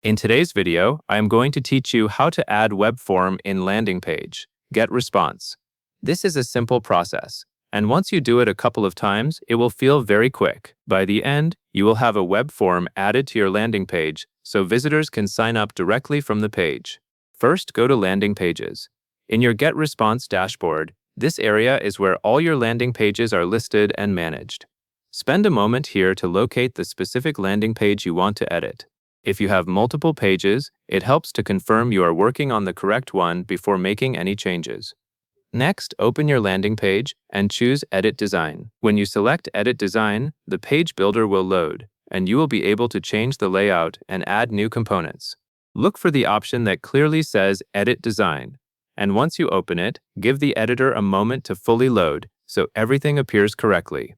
In today's video, I am going to teach you how to add Webform in landing page, Getresponse. This is a simple process, and once you do it a couple of times, it will feel very quick. By the end, you will have a Webform added to your landing page, so visitors can sign up directly from the page. First, go to Landing Pages. In your Getresponse dashboard, this area is where all your landing pages are listed and managed. Spend a moment here to locate the specific landing page you want to edit. If you have multiple pages, it helps to confirm you are working on the correct one before making any changes. Next, open your landing page and choose Edit Design. When you select Edit Design, the page builder will load, and you will be able to change the layout and add new components. Look for the option that clearly says Edit Design, and once you open it, give the editor a moment to fully load so everything appears correctly.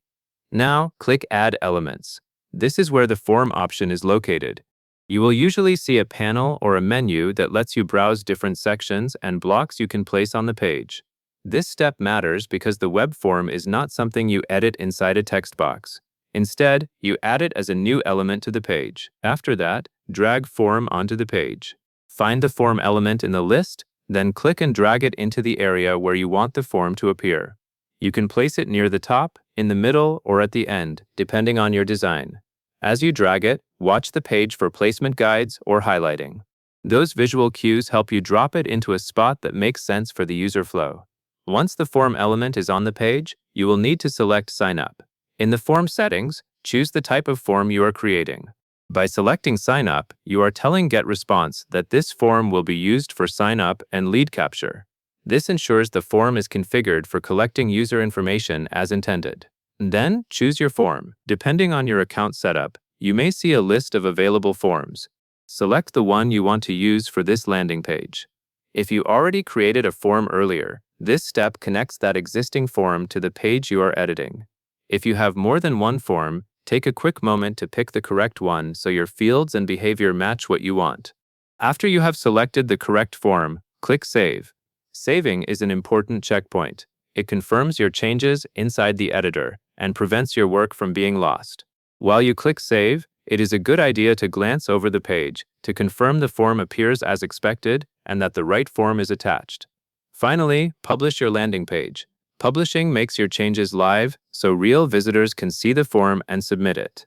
Now, click Add Elements. This is where the form option is located. You will usually see a panel or a menu that lets you browse different sections and blocks you can place on the page. This step matters because the web form is not something you edit inside a text box. Instead, you add it as a new element to the page. After that, drag form onto the page. Find the form element in the list, then click and drag it into the area where you want the form to appear. You can place it near the top, in the middle, or at the end, depending on your design. As you drag it, watch the page for placement guides or highlighting. Those visual cues help you drop it into a spot that makes sense for the user flow. Once the form element is on the page, you will need to select Sign Up. In the form settings, choose the type of form you are creating. By selecting Sign Up, you are telling Getresponse that this form will be used for sign up and lead capture. This ensures the form is configured for collecting user information as intended. Then, choose your form. Depending on your account setup, you may see a list of available forms. Select the one you want to use for this landing page. If you already created a form earlier, this step connects that existing form to the page you are editing. If you have more than one form, take a quick moment to pick the correct one so your fields and behavior match what you want. After you have selected the correct form, click Save. Saving is an important checkpoint. It confirms your changes inside the editor and prevents your work from being lost. While you click Save, it is a good idea to glance over the page to confirm the form appears as expected and that the right form is attached. Finally, publish your landing page. Publishing makes your changes live so real visitors can see the form and submit it.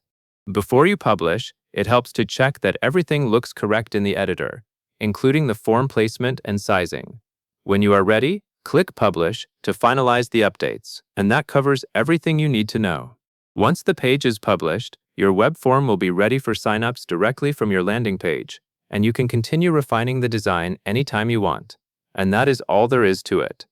Before you publish, it helps to check that everything looks correct in the editor, including the form placement and sizing. When you are ready, click Publish to finalize the updates, and that covers everything you need to know. Once the page is published, your web form will be ready for signups directly from your landing page, and you can continue refining the design anytime you want. And that is all there is to it.